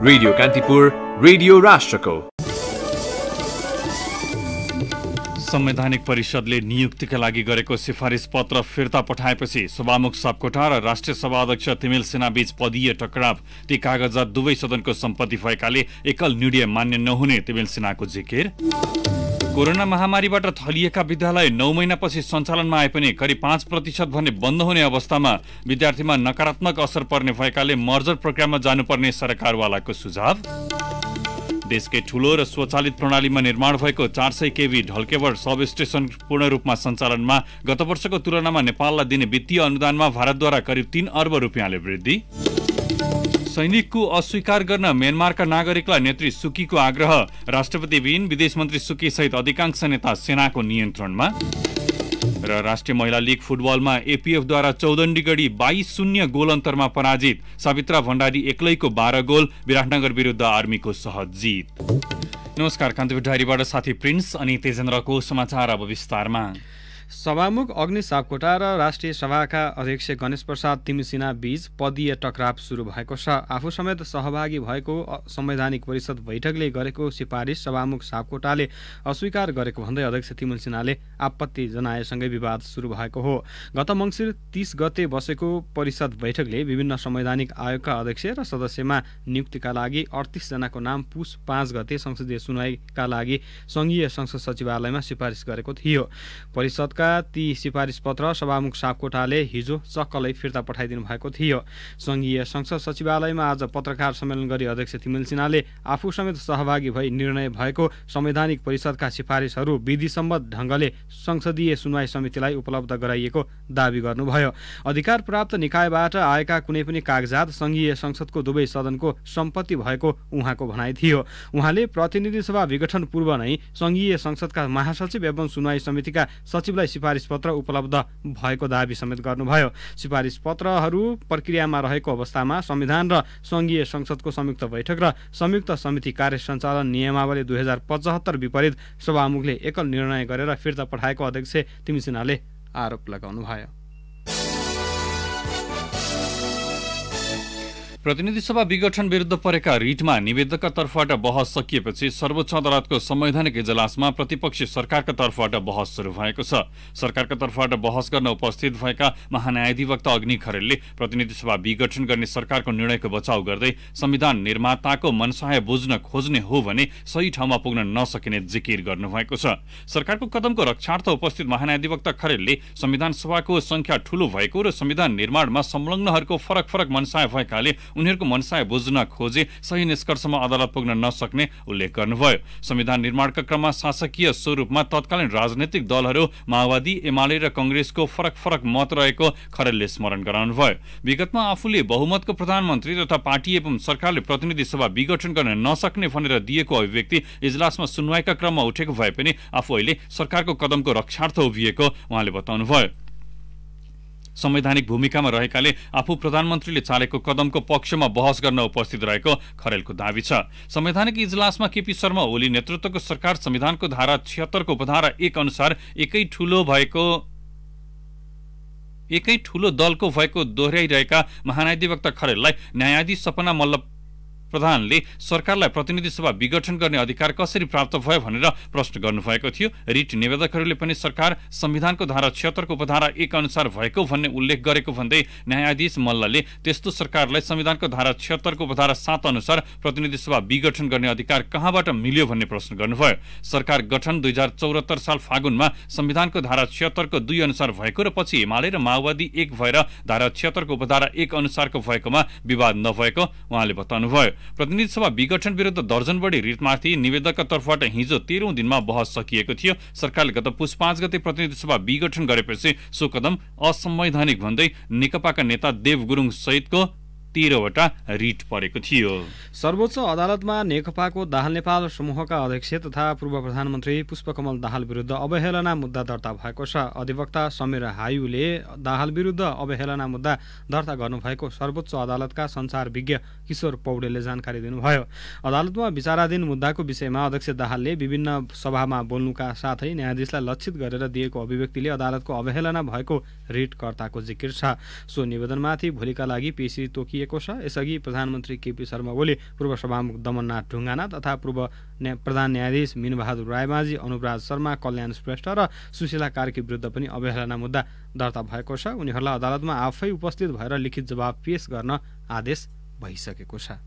Radio Kantipur, radio राष्ट्रको। संवैधानिक परिषदले नियुक्तिका लागि गरेको सिफारिस पत्र फिर्ता पठाएपछि सभामुख सापकोटा र राष्ट्रिय सभा अध्यक्ष तिमिल सेनाबीच पदीय टकराव। ती कागजात दुवै सदनको सम्पत्ति भएकाले एकल निर्णय मान्य नहुने तिमिल सेनाको जिकिर। कोरोना महामारीबाट थलिएका विद्यालय 9 महिनापछि सञ्चालनमा आए पनि करिब 5% भन्ने बन्द हुने अवस्थामा विद्यार्थीमा नकारात्मक असर पर्ने भएकाले मर्जर प्रक्रियामा जानुपर्ने सरकारवालाको सुझाव। देशकै ठूलो र स्वचालित प्रणालीमा निर्माण भएको 400 केभी ढल्केवर सब स्टेशन पूर्ण रूपमा सञ्चालनमा। गत वर्षको तुलनामा नेपाललाई दिने वित्तीय अनुदानमा भारतद्वारा करिब 3 अर्ब रुपियाँले वृद्धि। सैनिकको अस्वीकार गर्न म्यानमारका नागरिकलाई नेत्री सुकीको आग्रह। राष्ट्रपति बिन विदेश मन्त्री सुकी सहित अधिकांश नेता सेनाको नियन्त्रणमा। र राष्ट्रिय महिला लीग फुटबलमा एपीएफद्वारा चौदण्डीगढी 22-0 गोल अन्तरमा पराजित। सावित्रा भण्डारी एक्लैको 12 गोल। विराटनगर विरुद्ध आर्मीको सहज जित। नमस्कार, कान्तिपुर डायरीबाट साथी प्रिन्स अनि तेजेन्द्रको समाचार अब विस्तारमा। सभामुख अग्नि सापकोटा र राष्ट्रिय सभाका अध्यक्ष गणेश प्रसाद तिमिसिना बीच पदीय टकराव सुरु भएको छ। आफू समेत सहभागी भएको संवैधानिक परिषद बैठकले गरेको सिफारिस सभामुख सापकोटाले अस्वीकार गरेको भन्दै अध्यक्ष तिमिल सिन्हाले आपत्ति जनाएसँगै विवाद सुरु भएको हो। गत मङ्सिर 30 गते बसेको परिषद बैठकले विभिन्न संवैधानिक आयोगका अध्यक्ष र सदस्यमा नियुक्तिका लागि 38 जनाको नाम पुस 5 गते संसदीय सुनवाईका लागि संघीय संसद सचिवालयमा सिफारिस गरेको थियो। परिषदका ती सिफारिस पत्र सभामुख सापकोटाले हिजो चक्कलै फिर्ता पठाइदिनु भएको थियो। संघीय संसद सचिवालयमा आज पत्रकार सम्मेलन गरी अध्यक्ष तिमिल सिन्हाले आफू समेत सहभागी भई निर्णय भएको संवैधानिक परिषदका सिफारिसहरू विधिसम्मत ढङ्गले संसदीय सुनवाई समितिलाई उपलब्ध गराइएको दावी गर्नुभयो। अधिकार प्राप्त निकायबाट आएका कुनै पनि कागजात संघीय संसदको दुवै सदनको सम्पत्ति भएको उहाँको भनाइ थियो। उहाँले प्रतिनिधि सभा विघटन पूर्व नै संघीय संसदका महासचिव एवं सुनवाई समितिका सचिवलाई सिफारिस पत्र उपलब्ध भएको दावी समेत गर्नुभयो। सिफारिस पत्रहरू प्रक्रियामा रहेको अवस्थामा संविधान र संघीय संसदको संयुक्त बैठक र संयुक्त समिति कार्य सञ्चालन नियमावली 2075 विपरीत सभामुखले एकल निर्णय गरेर फिर्ता पठाएको अध्यक्ष तिमिल सिन्हाले आरोप लगाउनुभयो। प्रतिनिधि सभा विघटन विरुद्ध परेका रिटमा निवेदकका तर्फबाट बहस सकिएपछि सर्वोच्च अदालतको संवैधानिक इजलासमा प्रतिपक्षी सरकारका तर्फबाट बहस सुरु भएको छ। सरकारका तर्फबाट बहस गर्न उपस्थित भएका महान्यायाधिवक्ता अग्नि खरेलले प्रतिनिधि सभा विघटन गर्ने सरकारको निर्णयको बचाउ गर्दै संविधान निर्माताको मनसाय बुझ्न खोज्ने हो भने सही ठाउँमा पुग्न नसकिने जिकिर गर्नुभएको छ। सरकारको कदमको रक्षार्थ उपस्थित महान्यायाधिवक्ता खरेलले संविधान सभाको संख्या ठूलो भएको र संविधान निर्माणमा संलग्नहरूको फरक फरक मनसाय भएकाले उनीहरूको मनसाय बुझ्न खोजे सही निष्कर्षमा अदालत पुग्न नसक्ने उल्लेख गर्नुभयो। संविधान निर्माणका क्रममा शासकीय स्वरूपमा तत्कालीन राजनैतिक दलहरू माओवादी, एमाले र कंग्रेसको फरक फरक मत रहेको खरेलले स्मरण गराउनुभयो। विगतमा आफूले बहुमतको प्रधानमन्त्री तथा पार्टी एवं सरकारले प्रतिनिधि सभा विघटन गर्न नसक्ने भनेर दिएको अभिव्यक्ति इजलासमा सुनवाईका क्रममा उठेको भए पनि आफू अहिले सरकारको कदमको रक्षार्थ उभिएको उहाँले बताउनुभयो। संवैधानिक भूमिकामा रहेकाले आफू प्रधानमन्त्रीले चालेको कदमको पक्षमा बहस गर्न उपस्थित रहेको खरेलको दावी छ। संवैधानिक इजलासमा केपी शर्मा ओली नेतृत्वको सरकार संविधानको धारा 76 को उपधारा 1 अनुसार एकै ठूलो दलको भएको दोहोर्याइरहेका महान्यायाधिवक्ता खरेललाई न्यायाधीश सपना मल्ल प्रधानले सरकारलाई प्रतिनिधि सभा विघटन गर्ने अधिकार कसरी प्राप्त भयो भनेर प्रश्न गर्नुभएको थियो। रिट निवेदकहरूले पनि सरकार संविधानको धारा 76 को उपधारा 1 अनुसार भएको भन्ने उल्लेख गरेको भन्दै न्यायाधीश मल्लले त्यस्तो सरकारलाई संविधानको धारा 76 को उपधारा 7 अनुसार प्रतिनिधि सभा विघटन गर्ने अधिकार कहाँबाट मिल्यो भन्ने प्रश्न गर्नुभयो। सरकार गठन 2074 साल फागुनमा संविधानको धारा 76 को 2 अनुसार भएको र पछि एमाले र माओवादी एक भएर धारा 76 को उपधारा 1 अनुसारको भएकोमा विवाद नभएको उहाँले बताउनुभयो। प्रतिनिधि सभा विघटन विरुद्ध दर्जन बढी रिटमाथि निवेदकका तर्फबाट हिजो 13औं दिनमा बहस सकिएको थियो। सरकारले गत पुस 5 गते प्रतिनिधि सभा विघटन गरेपछि सो कदम असंवैधानिक भन्दै नेकपाका नेता देव गुरुङ सहितको 13 वटा रिट परेको थियो। सर्वोच्च अदालतमा नेकपाको दाहाल नेपाल समूहका अध्यक्ष तथा पूर्व प्रधानमन्त्री पुष्पकमल दाहाल विरुद्ध अवहेलना मुद्दा दर्ता भएको छ। अधिवक्ता समीर हायुले दाहाल विरुद्ध अवहेलना मुद्दा दर्ता गर्नुभएको सर्वोच्च अदालतका संचार विज्ञ किशोर पौडेलले जानकारी दिनुभयो। अदालतमा विचाराधीन मुद्दाको विषयमा अध्यक्ष दाहालले विभिन्न सभामा बोल्नुका साथै न्यायाधीशलाई लक्षित गरेर दिएको अभिव्यक्तिले अदालतको अवहेलना भएको रिटकर्ताको जिकिर छ। सो निवेदनमाथि भोलिका लागि पेशी तोकिएको छ। यसअघि प्रधानमन्त्री केपी शर्मा ओली पूर्व सभामुख दमननाथ ढुङ्गाना तथा पूर्व प्रधान न्यायाधीश मीनबहादुर रायमाझी, अनुपराज शर्मा, कल्याण श्रेष्ठ र सुशीला कार्की विरुद्ध पनि अवहेलना मुद्दा दर्ता भएको छ। उनीहरूलाई अदालतमा आफै उपस्थित भएर लिखित जवाब पेश गर्न आदेश भइसकेको छ।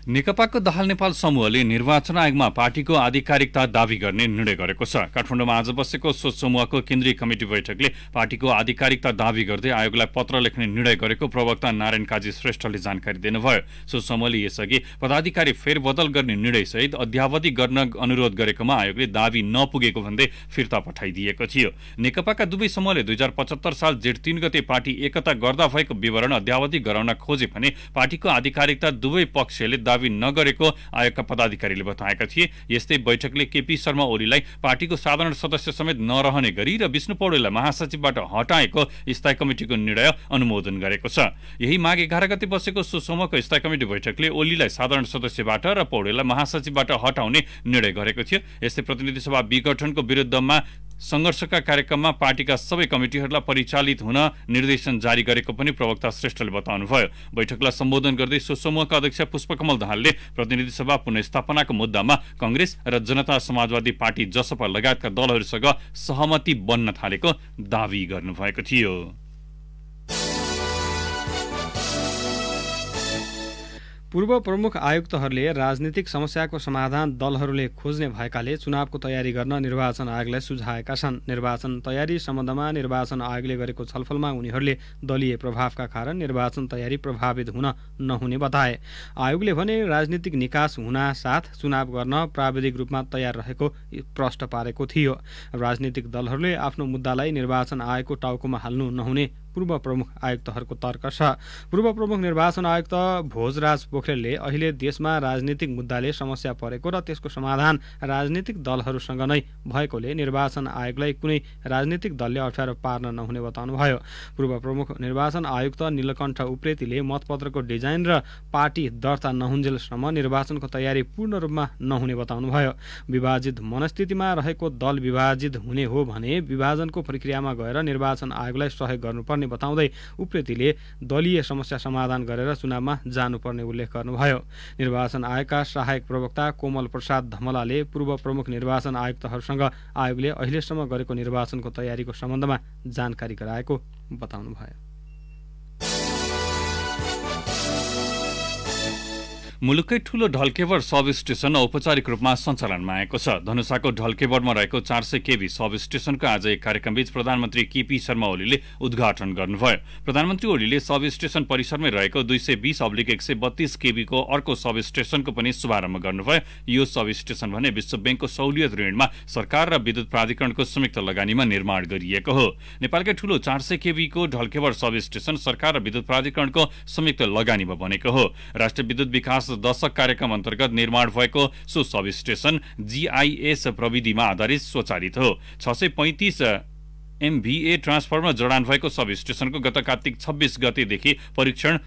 नेकपाको दाहाल नेपाल समूहले निर्वाचन आयोगमा पार्टीको आधिकारिकता दावी गर्ने निर्णय गरेको छ। काठमाडौँमा आज बसेको सो समूहको केन्द्रीय कमिटी बैठकले पार्टीको आधिकारिकता दावी गर्दै आयोगलाई पत्र लेख्ने निर्णय गरेको प्रवक्ता नारायण काजी श्रेष्ठले जानकारी दिनुभयो। सो समूहले यसअघि पदाधिकारी फेरबदल गर्ने निर्णयसहित अध्यावधि गर्न अनुरोध गरेकोमा आयोगले दावी नपुगेको भन्दै फिर्ता पठाइदिएको थियो। नेकपाका दुवै समूहले 2075 साल जेठ 3 गते पार्टी एकता गर्दा भएको विवरण अध्यावधि गराउन खोजे भने पार्टीको आधिकारिकता दुवै पक्षले नगरेको आयोगका पदाधिकारीले बताएका थिए। यस्तै बैठकले केपी शर्मा ओलीलाई पार्टीको साधारण सदस्य समेत नरहने गरी र विष्णु पौडेललाई महासचिवबाट हटाएको स्थायी कमिटिको निर्णय अनुमोदन गरेको छ। यही माघ 11 गते बसेको सो समूहको स्थायी कमिटी बैठकले ओलीलाई साधारण सदस्यबाट र पौडेललाई महासचिवबाट हटाउने निर्णय गरेको थियो। यस्तै प्रतिनिधि सभा विघटनको विरुद्धमा संघर्षका कार्यक्रममा पार्टीका सबै कमिटीहरूलाई परिचालित हुन निर्देशन जारी गरेको पनि प्रवक्ता श्रेष्ठले बताउनुभयो। बैठकलाई सम्बोधन गर्दै सो समूहका अध्यक्ष पुष्पकमल दाहालले प्रतिनिधि सभा पुनर्स्थापनाको मुद्दामा कांग्रेस र जनता समाजवादी पार्टी जसपा लगायतका दलहरूसँग सहमति बन्न थालेको दावी गर्नुभएको थियो। पूर्व प्रमुख आयुक्तहरूले राजनीतिक समस्याको समाधान दलहरूले खोज्ने भएकाले चुनावको तयारी गर्न निर्वाचन आयोगलाई सुझाएका छन्। निर्वाचन तयारी सम्बन्धमा निर्वाचन आयोगले गरेको छलफलमा उनीहरूले दलीय प्रभावका कारण निर्वाचन तयारी प्रभावित हुन नहुने बताए। आयोगले भने राजनीतिक निकास हुनासाथ चुनाव गर्न प्राविधिक रूपमा तयार रहेको प्रश्न पारेको थियो। राजनीतिक दलहरूले आफ्नो मुद्दालाई निर्वाचन आयोगको टाउकोमा हाल्नु नहुने पूर्व प्रमुख आयुक्तहरूको तर्क छ। पूर्व प्रमुख निर्वाचन आयुक्त भोजराज पोखरेलले अहिले देशमा राजनीतिक मुद्दाले समस्या परेको र त्यसको समाधान राजनीतिक दलहरूसँग नै भएकोले निर्वाचन आयोगलाई कुनै राजनीतिक दलले अप्ठ्यारो पार्न नहुने बताउनुभयो। पूर्व प्रमुख निर्वाचन आयुक्त नीलकण्ठ उप्रेतीले मतपत्रको डिजाइन र पार्टी दर्ता नहुन्जेलसम्म निर्वाचनको तयारी पूर्ण रूपमा नहुने बताउनुभयो। विभाजित मनस्थितिमा रहेको दल विभाजित हुने हो भने विभाजनको प्रक्रियामा गएर निर्वाचन आयोगलाई सहयोग गर्नुपर्ने बताउँदै उप्रेतीले दलीय समस्या समाधान गरेर चुनावमा जानुपर्ने उल्लेख गर्नुभयो। निर्वाचन आयोगका सहायक प्रवक्ता कोमल प्रसाद धमलाले पूर्व प्रमुख निर्वाचन आयुक्तहरूसँग आयोगले अहिलेसम्म गरेको निर्वाचनको तयारीको सम्बन्धमा जानकारी गराएको बताउनुभयो। मुलुकै ठूलो ढल्केबर सब स्टेशन औपचारिक रूपमा सञ्चालनमा आएको छ। धनुषाको ढल्केबरमा रहेको 400 केभी सब स्टेशनको आज एक कार्यक्रमबीच प्रधानमन्त्री केपी शर्मा ओलीले उद्घाटन गर्नुभयो। प्रधानमन्त्री ओलीले सब स्टेशन परिसरमै रहेको 220/132 केभीको अर्को सब स्टेशनको पनि शुभारम्भ गर्नुभयो। यो सब स्टेशन भने विश्व बैंकको सहुलियत ऋणमा सरकार र विद्युत प्राधिकरणको संयुक्त लगानीमा निर्माण गरिएको हो। नेपालकै ठूलो 400 केभीको ढल्केबर सब स्टेशन सरकार र विद्युत प्राधिकरणको संयुक्त लगानीमा बनेको हो। राष्ट्रिय विद्युत विकास दशक कार्यक्रम अन्तर्गत निर्माण भएको सो सब स्टेशन जीआईएस प्रविधिमा आधारित स्वचालित हो। 635 MVA ट्रान्सफर्मर जडान भएको सब स्टेशनको गत कार्तिक 26 गतेदेखि परीक्षण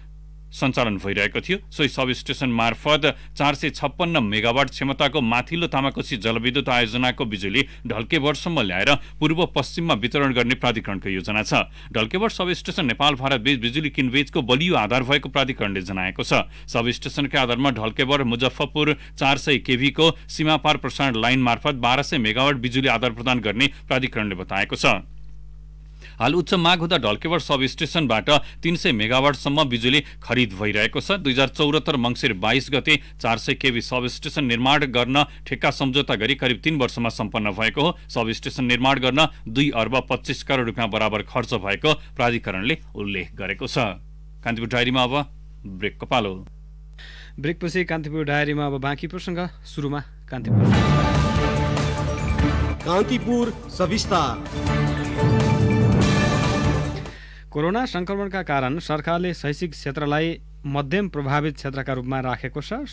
सञ्चालन भइरहेको थियो। सोही सब स्टेशन मार्फत 456 मेगावाट क्षमताको माथिल्लो तामाकोशी जलविद्युत आयोजनाको बिजुली ढल्केबरसम्म ल्याएर पूर्व पश्चिममा वितरण गर्ने प्राधिकरणको योजना छ। ढल्केबर सब स्टेशन नेपाल भारत बीच बिजुली किनबेचको बलियो आधार भएको प्राधिकरणले जनाएको छ। सब स्टेशनकै आधारमा ढल्केबर मुजफ्फरपुर 400 केभीको सीमापार प्रसारण लाइन मार्फत 1200 मेगावाट बिजुली आदान प्रदान गर्ने प्राधिकरणले बताएको छ। हाल उच्च माग हुँदा ढल्केबर सब स्टेशनबाट 300 मेगावाटसम्म बिजुली खरिद भइरहेको छ। 2074 मङ्सिर 22 गते 400 केभी सब स्टेशन निर्माण गर्न ठेक्का सम्झौता गरी करिब 3 वर्षमा सम्पन्न भएको हो। सब स्टेशन निर्माण गर्न 2 अर्ब 25 करोड रुपियाँ बराबर खर्च भएको प्राधिकरणले उल्लेख गरेको छ। कान्तिपुर डायरीमा अब ब्रेकको पालो। ब्रेकपछि कान्तिपुर डायरीमा अब बाँकी प्रसङ्ग। सुरुमा कान्तिपुर सविस्तार। कोरोना संक्रमणका कारण सरकारले शैक्षिक क्षेत्रलाई मध्यम प्रभावित क्षेत्रका रूपमा राखेको छ।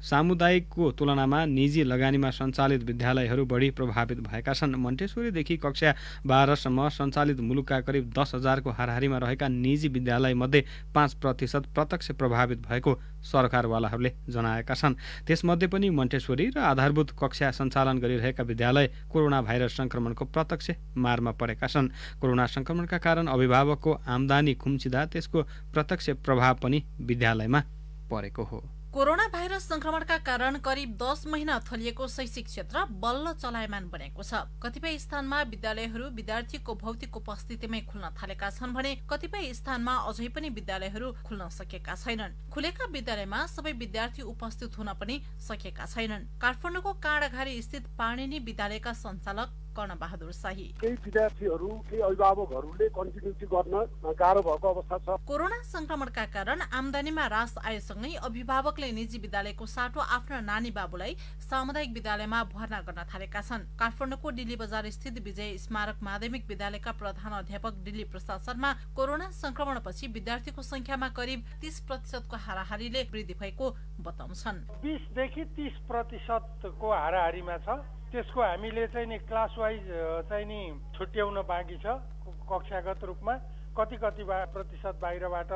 सामुदायिकको तुलनामा निजी लगानीमा सञ्चालित विद्यालयहरू बढी प्रभावित भएका छन्। मन्टेश्वरीदेखि कक्षा 12सम्म सञ्चालित मुलुकका करिब 10,000को हाराहारीमा रहेका निजी विद्यालयमध्ये 5% प्रत्यक्ष प्रभावित भएको सरकारवालाहरूले जनाएका छन्। त्यसमध्ये पनि मन्टेश्वरी र आधारभूत कक्षा सञ्चालन गरिरहेका विद्यालय कोरोना भाइरस संक्रमणको प्रत्यक्ष मारमा परेका छन्। कोरोना संक्रमणका कारण अभिभावकको आम्दानी खुम्चिँदा त्यसको प्रत्यक्ष प्रभाव पनि विद्यालयमा परेको हो। कोरोना भाइरस संक्रमणका कारण करिब 10 महिना थलिएको शैक्षिक क्षेत्र बल्ल चलायमान बनेको छ। कतिपय स्थानमा विद्यालयहरू विद्यार्थीको भौतिक उपस्थितिमै खुल्न थालेका छन् भने कतिपय स्थानमा अझै पनि विद्यालयहरू खुल्न सकेका छैनन्। खुलेका विद्यालयमा सबै विद्यार्थी उपस्थित हुन पनि सकेका छैनन्। काठमाडौँको काँडाघारी स्थित पाणिनी विद्यालयका सञ्चालक कर्ण बहादुर शाही, केही विद्यार्थीहरू केही अभिभावकहरूले कन्टिन्युटी गर्न गाह्रो भएको अवस्था छ। कोरोना संक्रमणका कारण आम्दानीमा ह्रास आएसँगै अभिभावकले निजी विद्यालयको साटो आफ्ना नानी बाबुलाई सामुदायिक विद्यालयमा भर्ना गर्न थालेका छन्। काठमाडौँको डिल्ली बजार स्थित विजय स्मारक माध्यमिक विद्यालयका प्रधान अध्यापक डिल्ली प्रसाद शर्मा कोरोना संक्रमणपछि विद्यार्थीको संख्यामा करिब 30% को हाराहारीले वृद्धि भएको बताउँछन्। 20 देखि 30% को हाराहारीमा छ। त्यसको हामीले चाहिँ नि क्लास वाइज चाहिँ नि छुट्याउन बाँकी छ। कक्षागत रूपमा कति प्रतिशत बाहिरबाट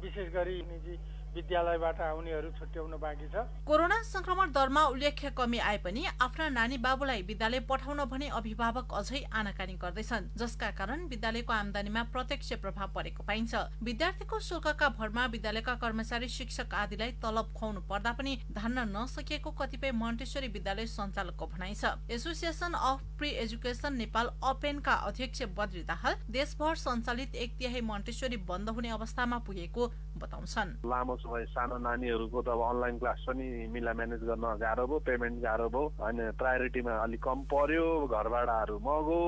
विशेष गरी निजी विद्यालयबाट आउनेहरू छुट्याउन बाँकी छ। कोरोना संक्रमण दरमा उल्लेख्य कमी आए पनि आफ्ना नानी बाबुलाई विद्यालय पठाउन भने अभिभावक अझै आनाकानी गर्दैछन्, जसका कारण विद्यालयको आम्दानीमा प्रत्यक्ष प्रभाव परेको पाइन्छ। विद्यार्थीको शुल्कका भरमा विद्यालयका कर्मचारी शिक्षक आदिलाई तलब खुवाउनु पर्दा पनि धान्न नसकिएको कतिपय मन्टेश्वरी विद्यालय सञ्चालकको भनाइ छ। Association of pre education Nepal अपेनका अध्यक्ष बद्री दाहाल देशभर सञ्चालित 1/3 मन्टेश्वरी बन्द हुने अवस्थामा पुगेको बताउँछन्। लामो समय सानो नानीहरूको त अब अनलाइन क्लास पनि मिला म्यानेज गर्न गाह्रो भयो, पेमेन्ट गाह्रो भयो, अनि प्रायोरिटीमा अलिक कम पर्यो, घरभाडाहरू महँगो,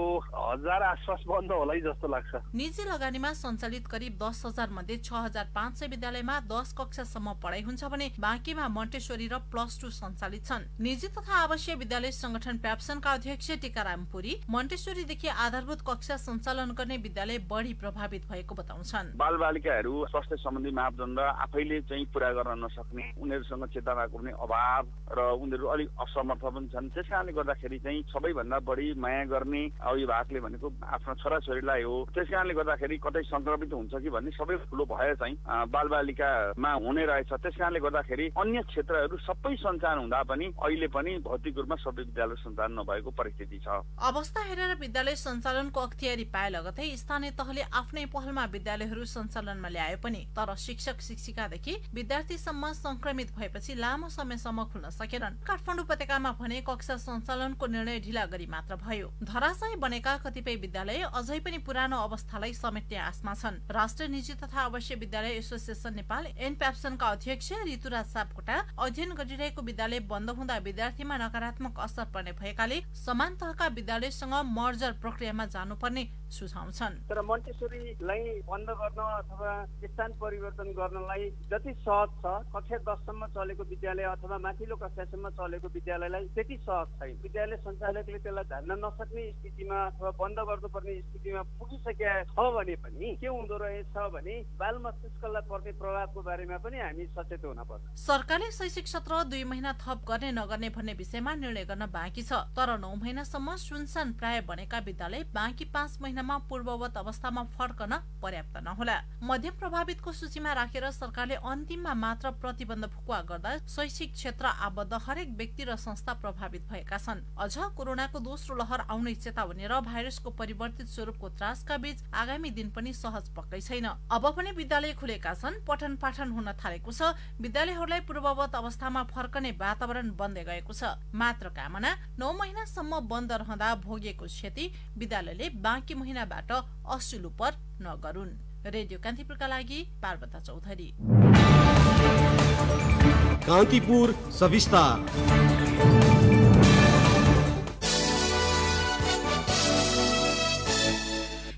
1000 आसपास बन्द होला है जस्तो लाग्छ। निजी लगानीमा सञ्चालित करिब 10,000 मध्ये 6,500 विद्यालयमा 10 कक्षासम्म पढाइ हुन्छ भने बाँकीमा मन्टेश्वरी र +2 सञ्चालित छन्। निजी तथा आवासीय विद्यालय संगठन प्याप्सनका अध्यक्ष टीकाराम पुरी मन्टेश्वरीदेखि आधारभूत कक्षा सञ्चालन गर्ने विद्यालय बढी प्रभावित भएको बताउँछन्। बालबालिकाहरू स्वास्थ्य सम्बन्धी मापदण्ड आफैले चाहिँ पूरा गर्न नसक्ने, उनीहरूसँग चेतनाको पनि अभाव र उनीहरू अलिक असमर्थ पनि छन्। त्यस कारणले गर्दाखेरि चाहिँ सबैभन्दा बढी माया गर्ने अभिभावकले भनेको आफ्नो छोराछोरीलाई हो। त्यस कारणले गर्दाखेरि कतै संक्रमित हुन्छ कि भन्ने सबै ठुलो भय चाहिँ बालबालिकामा हुने रहेछ। त्यस कारणले गर्दाखेरि अन्य क्षेत्रहरू सबै सञ्चालन हुँदा पनि अहिले पनि भौतिक रूपमा सबै विद्यालय सञ्चालन नभएको परिस्थिति छ। अवस्था हेरेर विद्यालय सञ्चालनको अख्तियारी पाए लगतै स्थानीय तहले आफ्नै पहलमा विद्यालयहरू सञ्चालनमा ल्याए पनि तर शिक्षक शिक्षिकादेखि विद्यार्थीसम्म संक्रमित भएपछि लामो समयसम्म खुल्न सकेनन्। काठमाडौँ उपत्यकामा भने कक्षा सञ्चालनको निर्णय ढिला गरी मात्र भयो। धराशायी बनेका कतिपय विद्यालय अझै पनि पुरानो अवस्थालाई समेट्ने आशमा छन्। राष्ट्रिय निजी तथा आवासीय विद्यालय एसोसिएसन नेपाल एनप्याप्सनका अध्यक्ष ऋतुराज सापकोटा अध्ययन गरिरहेको विद्यालय बन्द हुँदा विद्यार्थीमा नकारात्मक असर पर्ने भएकाले समान तहका विद्यालयसँग मर्जर प्रक्रियामा जानुपर्ने सुझाउँछन्। तर मन्टेश्वरीलाई बन्द गर्न अथवा स्थान परिवर्तन गर्नलाई जति सहज छ कक्षा 10 सम्म चलेको विद्यालय अथवा माथिल्लो कक्षासम्म चलेको विद्यालयलाई त्यति सहज छैन। विद्यालय सञ्चालकले त्यसलाई धान्न नसक्ने स्थितिमा अथवा बन्द गर्नुपर्ने स्थितिमा पुगिसकेका छ भने पनि के हुँदो रहेछ भने बाल मस्तिष्कलाई पर्ने प्रभावको बारेमा पनि हामी सचेत हुन पर्छ। सरकारले शैक्षिक सत्र 2 महिना थप गर्ने नगर्ने भन्ने विषयमा निर्णय गर्न बाँकी छ। तर 9 महिनासम्म सुनसान प्राय बनेका विद्यालय बाँकी 5 महिनामा पूर्ववत अवस्थामा फर्कन पर्याप्त नहोला। मध्यम प्रभावितको सूचीमा राखेर सरकारले अन्तिममा मात्र प्रतिबन्ध फुकुवा गर्दा शैक्षिक क्षेत्र आबद्ध हरेक व्यक्ति र संस्था प्रभावित भएका छन्। अझ कोरोनाको दोस्रो लहर आउने चेतावनी र भाइरसको परिवर्तित स्वरूपको त्रासका बीच आगामी दिन पनि सहज पक्कै छैन। अब पनि विद्यालय खुलेका छन्, पठन पाठन हुन थालेको छ, विद्यालयहरूलाई पूर्ववत अवस्थामा फर्कने वातावरण बन्दै गएको छ। मात्र कामना 9 महिनासम्म बन्द रहँदा भोगिएको क्षति विद्यालयले बाँकी महिनाबाट असुलु पर नगरून्। रेडियो कान्तिपुरका लागि पार्वता चौधरी। कान्तिपुर सविस्तार।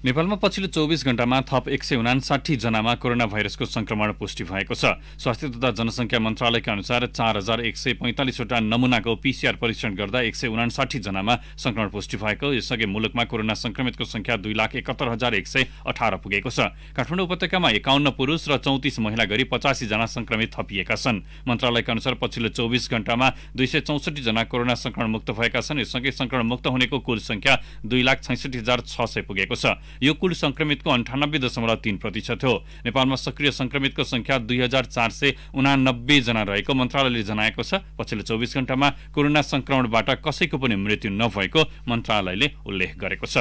नेपालमा पछिल्लो 24 घण्टामा थप 159 जनामा कोरोना भाइरसको संक्रमण पुष्टि भएको छ। स्वास्थ्य तथा जनसङ्ख्या मन्त्रालयका अनुसार 4145 वटा नमुनाको पीसीआर परीक्षण गर्दा 159 जनामा संक्रमण पुष्टि भएको। यसअघि मुलुकमा कोरोना संक्रमितको संख्या 2,71,118 पुगेको छ। काठमाडौँ उपत्यकामा 51 पुरुष र 34 महिला गरी 85 जना संक्रमित थपिएका छन्। मन्त्रालयका अनुसार पछिल्लो 24 घण्टामा 264 जना कोरोना संक्रमण मुक्त भएका छन्। यससँगै संक्रमण मुक्त हुनेको कुल संख्या 2,66,600 पुगेको छ। यो कुल संक्रमितको 98.3% हो। नेपालमा सक्रिय संक्रमितको संख्या 2,489 जना रहेको मन्त्रालयले जनाएको छ। पछिल्लो 24 घण्टामा कोरोना संक्रमणबाट कसैको पनि मृत्यु नभएको मन्त्रालयले उल्लेख गरेको छ।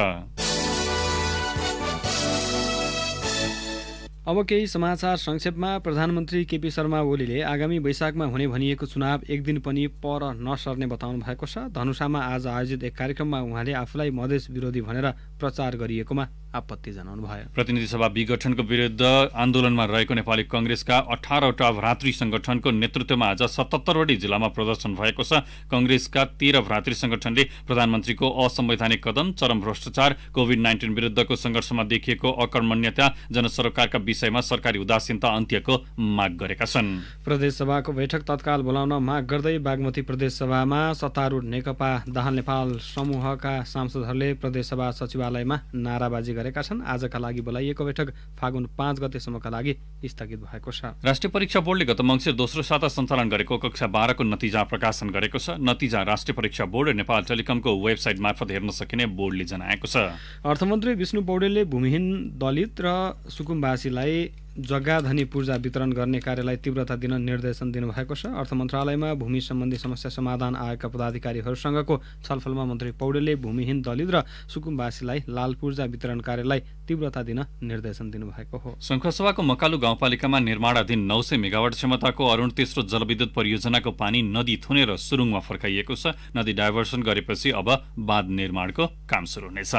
अब केही समाचार संक्षेपमा। प्रधानमन्त्री केपी शर्मा ओलीले आगामी वैशाखमा हुने भनिएको चुनाव एक दिन पनि पर नसर्ने बताउनु भएको छ। धनुषामा आज आयोजित एक कार्यक्रममा उहाँले आफूलाई मधेस विरोधी भनेर प्रचार गरिएकोमा आपत्ति जनाउनु भयो। प्रतिनिधि सभा विघटनको विरुद्ध आन्दोलनमा रहेको नेपाली कांग्रेसका 18वटा भ्रातृ संगठनको नेतृत्वमा आज 77वटी जिल्लामा प्रदर्शन भएको छ। कांग्रेसका 13 भ्रातृ संगठनले प्रधानमन्त्रीको असंवैधानिक कदम, चरम भ्रष्टाचार, कोभिड-19 विरुद्धको संघर्षमा देखिएको अकर्मण्यता, जनसरोकारका विषयमा सरकारी उदासीनता अन्त्यको माग गरेका छन्। प्रदेशसभाको बैठक तत्काल बोलाउन माग गर्दै बागमती प्रदेशसभामा सत्तारूढ नेकपा दाहाल नेपाल समूहका सांसदहरूले प्रदेशसभा सचिवालयमा नाराबाजी गरेका छन्। आजका लागि बोलाइएको बैठक फागुन 5 गतेसम्मका लागि स्थगित भएको छ। राष्ट्रिय परीक्षा बोर्डले गत मङ्सिर दोस्रो साता सञ्चालन गरेको कक्षा 12 को नतिजा प्रकाशन गरेको छ। नतिजा राष्ट्रिय परीक्षा बोर्ड र नेपाल टेलिकमको वेबसाइट मार्फत हेर्न सकिने बोर्डले जनाएको छ। अर्थमन्त्री विष्णु पौडेलले भूमिहीन दलित र सुकुम्बासीलाई जग्गाधनी पूर्जा वितरण गर्ने कार्यलाई तीव्रता दिन निर्देशन दिनुभएको छ। अर्थ मन्त्रालयमा भूमि सम्बन्धी समस्या समाधान आयोगका पदाधिकारीहरूसँगको छलफलमा मन्त्री पौडेलले भूमिहीन दलित र सुकुम्बासीलाई लाल पूर्जा वितरण कार्यलाई तीव्रता दिन निर्देशन दिनुभएको हो। शङ्खसभाको मकालु गाउँपालिकामा निर्माणाधीन 900 मेगावाट क्षमताको अरुण तेस्रो जलविद्युत परियोजनाको पानी नदी थुनेर सुरुङमा फर्काइएको छ। नदी डाइभर्सन गरेपछि अब बाँध निर्माणको काम सुरु हुनेछ।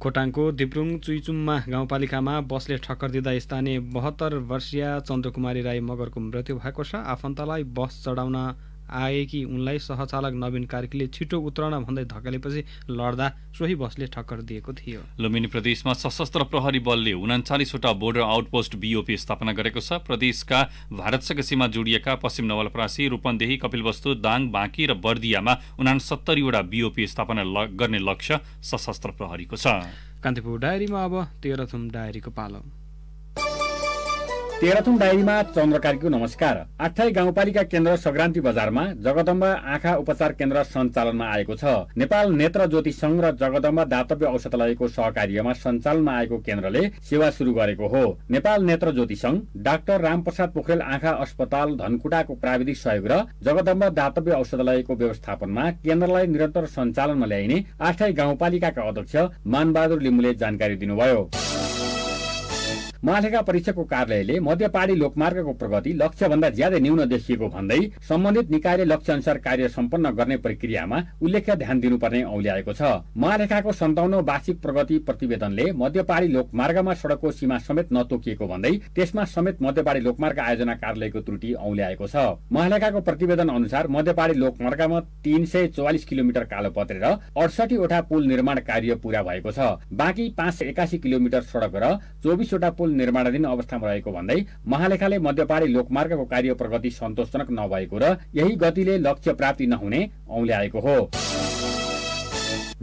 खोटाङको दिप्रुङ चुइचुममा गाउँपालिकामा बसले ठक्कर दिँदा स्थानीय 72 वर्षीय चन्द्रकुमारी राई मगरको मृत्यु भएको छ। आफन्तलाई बस चढाउन आएकी उनलाई सहचालक नवीन कार्कीले छिटो उत्रन भन्दै धकेलेपछि लड्दा सोही बसले ठक्कर दिएको थियो। लुम्बिनी प्रदेशमा सशस्त्र प्रहरी बलले 39वटा बोर्डर आउटपोस्ट बीओपी स्थापना गरेको छ। प्रदेशका भारतसँग सीमा जोडिएका पश्चिम नवलपरासी, रूपन्देही, कपिलवस्तु, दाङ, बाँकी र बर्दियामा 69वटा बीओपी स्थापना गर्ने लक्ष्य सशस्त्र प्रहरीको छ। कान्तिपुर डायरीमा अब तेह्रथुम डायरीको पालो। तेह्रथुम डायरीमा चन्द्रकारीको नमस्कार। 8 गाउँपालिका केन्द्र सग्रान्ती बजारमा जगदम्बा आँखा उपचार केन्द्र सञ्चालनमा आएको छ। नेपाल नेत्र ज्योति संघ र जगदम्बा दातव्य औषधालयको सहकार्यमा सञ्चालनमा आएको केन्द्रले सेवा सुरु गरेको हो। नेपाल नेत्र ज्योति संघ, डाक्टर रामप्रसाद पोखरेल आँखा अस्पताल धनकुटाको प्राविधिक सहयोग र जगदम्बा दातव्य औषधालयको व्यवस्थापनमा केन्द्रलाई निरन्तर सञ्चालनमा ल्याइने 8 गाउँपालिकाका अध्यक्ष मानबहादुर लिम्बुले जानकारी दिनुभयो। महालेखा परीक्षकको कार्यालयले मध्यपहाडी लोकमार्गको प्रगति लक्ष्यभन्दा ज्यादै न्यून देखिएको भन्दै सम्बन्धित निकायले लक्ष्य अनुसार कार्य सम्पन्न गर्ने प्रक्रियामा उल्लेख्य ध्यान दिनुपर्ने औल्याएको छ। महालेखाको 57औं वार्षिक प्रगति प्रतिवेदनले मध्यपहाडी लोकमार्गमा सडकको सीमा समेत नतोकिएको भन्दै त्यसमा समेत मध्यपहाडी लोकमार्ग आयोजना कार्यालयको त्रुटि औल्याएको छ। महालेखाको प्रतिवेदन अनुसार मध्यपहाडी लोकमार्गमा 344 किलोमिटर कालोपत्रे र 68 वटा पुल निर्माण कार्य पूरा भएको छ। बाँकी 581 किलोमिटर सडक र 24 वटा पुल निर्माणाधीन अवस्थामा रहेको भन्दै महालेखाले मध्यपहाडी लोकमार्गको कार्य प्रगति सन्तोषजनक नभएको र यही गतिले लक्ष्य प्राप्ति नहुने औल्याएको हो।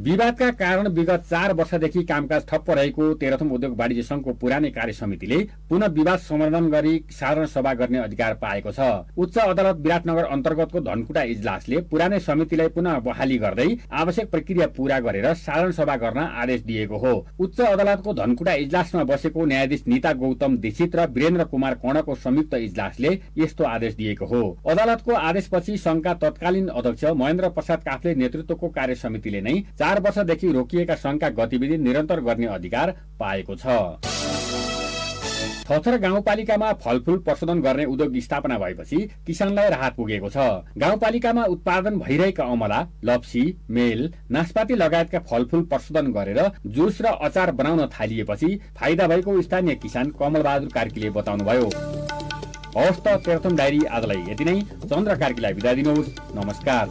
विवादका कारण विगत 4 वर्षदेखि कामकाज ठप्प रहेको तेह्रथुम उद्योग वाणिज्य संघको पुरानै कार्य समितिले पुनः विवाद समाधान गरी साधारण सभा गर्ने अधिकार पाएको छ। उच्च अदालत विराटनगर अन्तर्गतको धनकुटा इजलासले पुरानै समितिलाई पुनः बहाली गर्दै आवश्यक प्रक्रिया पूरा गरेर साधारण सभा गर्न आदेश दिएको हो। उच्च अदालतको धनकुटा इजलासमा बसेको न्यायाधीश नीता गौतम दीक्षित र वीरेन्द्र कुमार कर्णको संयुक्त इजलासले यस्तो आदेश दिएको हो। अदालतको आदेशपछि संघका तत्कालीन अध्यक्ष महेन्द्र प्रसाद काफ्ले नेतृत्वको कार्य समितिले नै 4 वर्षदेखि रोकिएका संघका गतिविधि निरन्तर गर्ने अधिकार पाएको छ। थथर गाउँपालिकामा फलफूल प्रशोधन गर्ने उद्योग स्थापना भएपछि किसानलाई राहत पुगेको छ। गाउँपालिकामा उत्पादन भइरहेका अमला, लप्सी, मेल, नास्पाती लगायतका फलफूल प्रशोधन गरेर जुस र अचार बनाउन थालिएपछि फाइदा भएको स्थानीय किसान कमल बहादुर कार्कीले बताउनुभयो। हवस् त तेह्रथुम डायरी आजलाई यति नै। चन्द्र कार्कीलाई बिदा दिनुहोस्। नमस्कार।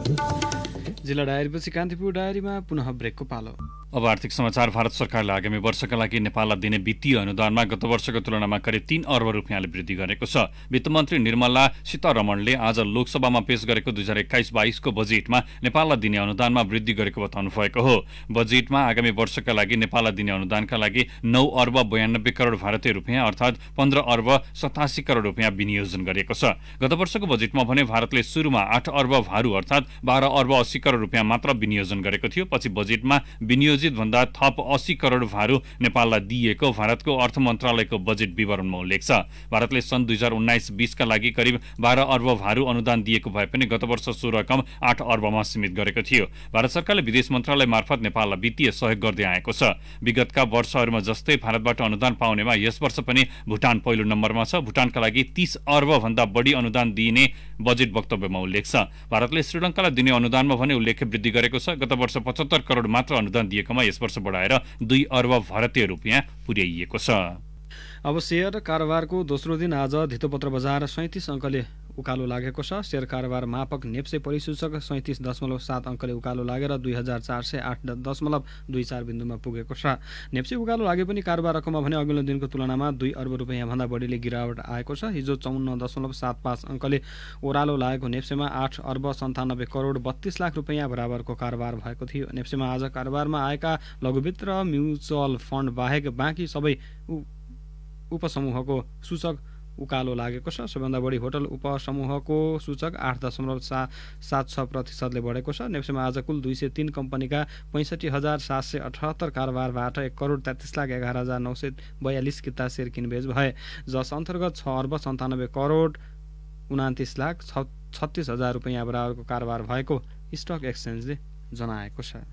जिल्ला डायरीपछि कान्तिपुर डायरीमा पुनः ब्रेकको पालो। अब आर्थिक समाचार। भारत सरकारले आगामी वर्षका लागि नेपाललाई दिने वित्तीय अनुदानमा गत वर्षको तुलनामा करिब 3 अर्ब रुपियाँले वृद्धि गरेको छ। वित्तमन्त्री निर्मला सीतारमणले आज लोकसभामा पेश गरेको 2021-22 को बजेटमा नेपाललाई दिने अनुदानमा वृद्धि गरेको बताउनु भएको हो। बजेटमा आगामी वर्षका लागि नेपाललाई दिने अनुदानका लागि 9 अर्ब 92 करोड भारतीय रुपियाँ अर्थात् 15 अर्ब 87 करोड रुपियाँ विनियोजन गरिएको छ। गत वर्षको बजेटमा भने भारतले सुरुमा 8 अर्ब भारु अर्थात् 12 अर्ब 80 करोड रुपियाँ मात्र विनियोजन गरेको थियो। पछि बजेटमा विनियोजित भन्दा थप 80 करोड भारु नेपाललाई दिएको भारतको अर्थ मन्त्रालयको बजेट विवरणमा उल्लेख छ। भारतले सन् 2019-20 का लागि करिब 12 अर्ब भारु अनुदान दिएको भए पनि गत वर्ष सो रकम 8 अर्बमा सीमित गरेको थियो। भारत सरकारले विदेश मन्त्रालय मार्फत नेपाललाई वित्तीय सहयोग गर्दै आएको छ। विगतका वर्षहरूमा जस्तै भारतबाट अनुदान पाउनेमा यस वर्ष पनि भुटान पहिलो नम्बरमा छ। भुटानका लागि 30 अर्ब भन्दा बढी अनुदान दिइने बजेट वक्तव्यमा उल्लेख छ। भारतले श्रीलङ्कालाई दिने अनुदानमा भने उल्लेख्य वृद्धि गरेको छ। गत वर्ष 75 करोड मात्र अनुदान दिएकोमा यस वर्ष बढाएर 2 अर्ब भारतीय रुपियाँ पुर्याइएको छ। अब शेयर कारोबारको दोस्रो दिन आज धितोपत्र बजार 37 अङ्कले उकालो लागेको छ। शेयर कारोबार मापक नेप्से परिसूचक 37.7 अङ्कले उकालो लागेर 2408.24 बिन्दुमा पुगेको छ। नेप्से उकालो लागे पनि कारोबार रकममा भने अघिल्लो दिनको तुलनामा 2 अर्ब रुपियाँ भन्दा बढीले गिरावट आएको छ। हिजो 54.75 अङ्कले ओह्रालो लागेको नेप्सेमा 8 अर्ब 97 करोड 32 लाख रुपियाँ बराबरको कारोबार भएको थियो। नेप्सेमा आज कारोबारमा आएका लघुवित्त र म्युचुअल फन्ड बाहेक बाँकी सबै उपसमूहको सूचक उकालो लागेको छ। सबैभन्दा बढी होटल उपसमूहको सूचक 8.76% बढेको छ। नेप्सेमा आज कुल 203 कम्पनीका 65,778 कारोबारबाट 1 करोड 33,11,942 किता शेयर किनबेच भए, जस अन्तर्गत 6 अर्ब 97 करोड 29 लाख 36 हजार रुपियाँ बराबरको कारोबार भएको स्टक एक्सचेन्जले जनाएको छ।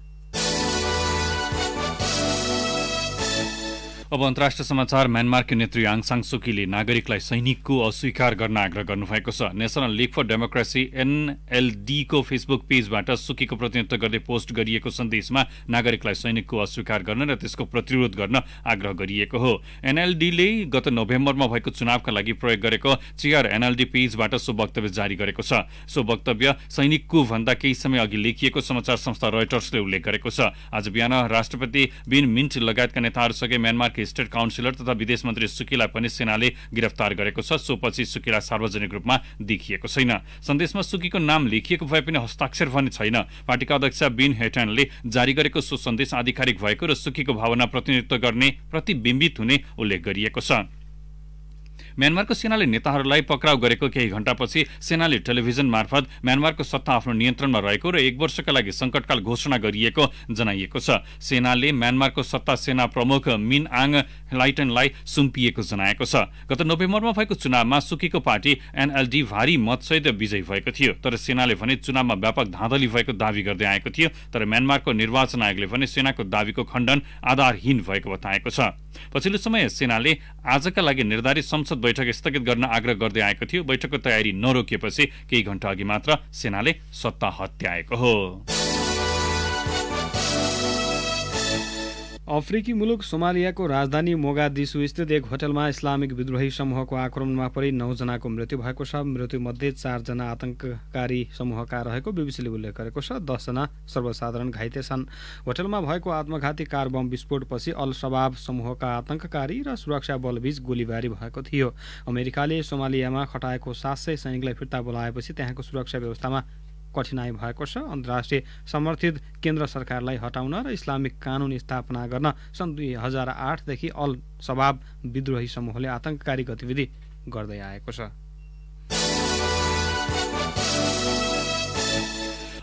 अब अन्तर्राष्ट्रिय समाचार। म्यानमारकी नेत्री आङ सान सुकीले नागरिकलाई सैनिकको अस्वीकार गर्न आग्रह गर्नुभएको छ। National League for Democracy NLD को फेसबुक पेजबाट सुकीको प्रतिनिधित्व गर्दै पोस्ट गरिएको सन्देशमा नागरिकलाई सैनिकको अस्वीकार गर्न र त्यसको प्रतिरोध गर्न आग्रह गरिएको हो। NLD-ले गत नोभेम्बरमा भएको चुनावका लागि प्रयोग गरेको चेयर NLD पेजबाट सो वक्तव्य जारी गरेको छ। सो वक्तव्य सैनिकको भन्दा केही समय अघि लेखिएको समाचार संस्था रोयटर्सले उल्लेख गरेको छ। आज बिहान राष्ट्रपति विन मिन्ट लगायतका नेताहरूसँगै म्यानमार स्टेट काउन्सिलर तथा विदेश मन्त्री सुकीलाई पनि सेनाले गिरफ्तार गरेको छ। सोपछि सुकीलाई सार्वजनिक रूपमा देखिएको छैन। सन्देशमा सुकीको नाम लेखिएको भए पनि हस्ताक्षर भने छैन। पार्टीका अध्यक्ष बिन हेटनले जारी गरेको सो सन्देश आधिकारिक भएको र सुकीको भावना प्रतिनिधित्व गर्ने प्रतिबिम्बित हुने उल्लेख गरिएको छ। म्यानमारको सेनाले नेताहरूलाई पक्राउ गरेको केही घण्टापछि सेनाले टेलिभिजन मार्फत म्यानमारको सत्ता आफ्नो नियन्त्रणमा रहेको र 1 वर्षका लागि सङ्कटकाल घोषणा गरिएको जनाइएको छ। सेनाले म्यानमारको सत्ता सेना प्रमुख मिन आङ ह्लाइटनलाई सुम्पिएको जनाएको छ। गत नोभेम्बरमा भएको चुनावमा सुकीको पार्टी NLD भारी मतसहित विजयी भएको थियो, तर सेनाले भने चुनावमा व्यापक धाँधली भएको दावी गर्दै आएको थियो। तर म्यानमारको निर्वाचन आयोगले भने सेनाको दावीको खण्डन आधारहीन भएको बताएको छ। पछिल्लो समय सेनाले आजका लागि निर्धारित संसद बैठक स्थगित गर्न आग्रह गर्दै आएको थियो। बैठकको तयारी नरोकिएपछि केही घण्टा अघि मात्र सेनाले सत्ता हत्याएको हो। अफ्रिकी मुलुक सोमालियाको राजधानी मोगादिसु स्थित एक होटलमा इस्लामिक विद्रोही समूहको आक्रमणमा परि 9 जनाको मृत्यु भएको छ। मृत्युमध्ये 4 जना आतंककारी समूहका रहेको बीबीसीले उल्लेख गरेको छ। 10 जना सर्वसाधारण घाइते छन्। होटलमा भएको आत्मघाती कार बम विस्फोटपछि अल शबाब समूहका आतंककारी र सुरक्षा बलबीच गोलीबारी भएको थियो। अमेरिकाले सोमालियामा खटाएको 700 सैनिकलाई फिर्ता बोलाएपछि त्यहाँको सुरक्षा व्यवस्थामा कठिनाई भएको छ। अन्तर्राष्ट्रिय समर्थित केन्द्र सरकारलाई हटाउन र इस्लामिक कानुन स्थापना गर्न सन् 2008 देखि अल शबाब विद्रोही समूहले आतंककारी गतिविधि गर्दै आएको छ।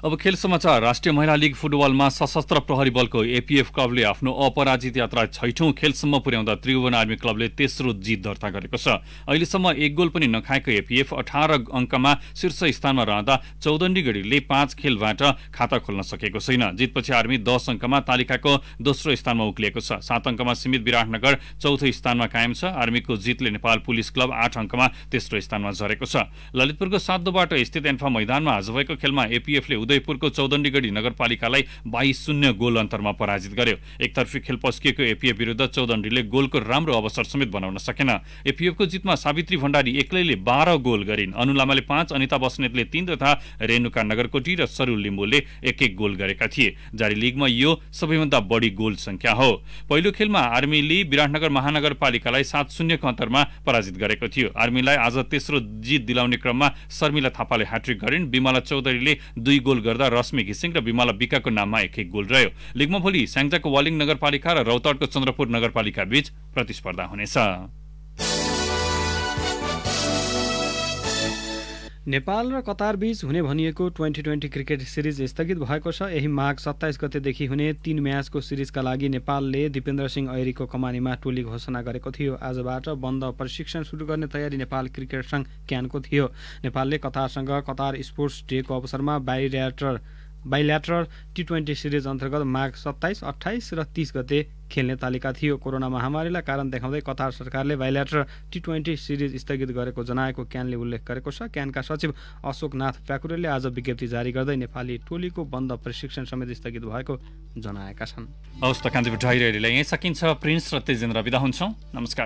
अब खेल समाचार। राष्ट्रिय महिला लीग फुटबलमा सशस्त्र प्रहरी बलको APF क्लबले आफ्नो अपराजित यात्रा 6औं खेलसम्म पुर्याउँदा त्रिभुवन आर्मी क्लबले तेस्रो जित दर्ता गरेको छ। अहिलेसम्म 1 गोल पनि नखाएको APF 18 अङ्कमा शीर्ष स्थानमा रहँदा चौदण्डीगढीले 5 खेलबाट खाता खोल्न सकेको छैन। जितपछि आर्मी 10 अङ्कमा तालिकाको दोस्रो स्थानमा उक्लिएको छ। 7 अङ्कमा सीमित विराटनगर चौथो स्थानमा कायम छ। आर्मीको जितले नेपाल पुलिस क्लब 8 अङ्कमा तेस्रो स्थानमा झरेको छ। ललितपुरको 7 बाटो स्थित एन्फा मैदानमा आज भएको खेलमा APF ले उदयपुरको चौदण्डीगढी नगरपालिकालाई 22-0 गोल अन्तरमा पराजित गर्यो। एकतर्फी खेल पस्किएको एपीएफ विरुद्ध चौदण्डीले गोलको राम्रो अवसर समेत बनाउन सकेन। एपीएफको जितमा सावित्री भण्डारी एक्लैले 12 गोल गरिन्। अनु लामाले 5, अनिता बस्नेतले 3 तथा रेणुका नगरकोटी र सरू लिम्बुले 1-1 गोल गरेका थिए। जारी लिगमा यो सबैभन्दा बढी गोल संख्या हो। पहिलो खेलमा आर्मीले विराटनगर महानगरपालिकालाई 7-0 को अन्तरमा पराजित गरेको थियो। आर्मीलाई आज तेस्रो जित दिलाउने क्रममा शर्मिला थापाले ह्याट्रिक गरिन्। बिमला चौधरीले 2 गोल गर्दा रश्मि घिसिङ र बिमला बिकाको नाममा 1-1 गोल रह्यो। लिगमा भोलि स्याङ्जाको वालिङ नगरपालिका र रौतहटको चन्द्रपुर नगरपालिका बीच प्रतिस्पर्धा हुनेछ। नेपाल र कतार बीच हुने भनिएको 2020 क्रिकेट सिरिज स्थगित भएको छ। यही माघ 27 गतेदेखि हुने 3 म्याचको सिरिजका लागि नेपालले दिपेन्द्र सिंह ऐरीको कमानीमा टोली घोषणा गरेको थियो। आजबाट बन्द प्रशिक्षण सुरु गर्ने तयारी नेपाल क्रिकेट संघ क्यानको थियो। नेपालले कतारसँग कतार स्पोर्ट्स डेको अवसरमा बाइल्याटरल T20 सिरिज अन्तर्गत माघ 27, 28 र 30 गते खेल्ने तालिका थियो। कोरोना महामारीलाई कारण देखाउँदै कतार सरकारले बाइल्याटरल T20 सिरिज स्थगित गरेको जनाएको क्यानले उल्लेख गरेको छ। क्यानका सचिव अशोकनाथ प्याकुरेलले आज विज्ञप्ति जारी गर्दै नेपाली टोलीको बन्द प्रशिक्षण समेत स्थगित भएको जनाएका छन्। हवस् त कान्तिपुर डायरीलाई यही सकिन्छ। प्रिन्स र तेजेन्द्र बिदा हुन्छौँ। नमस्कार।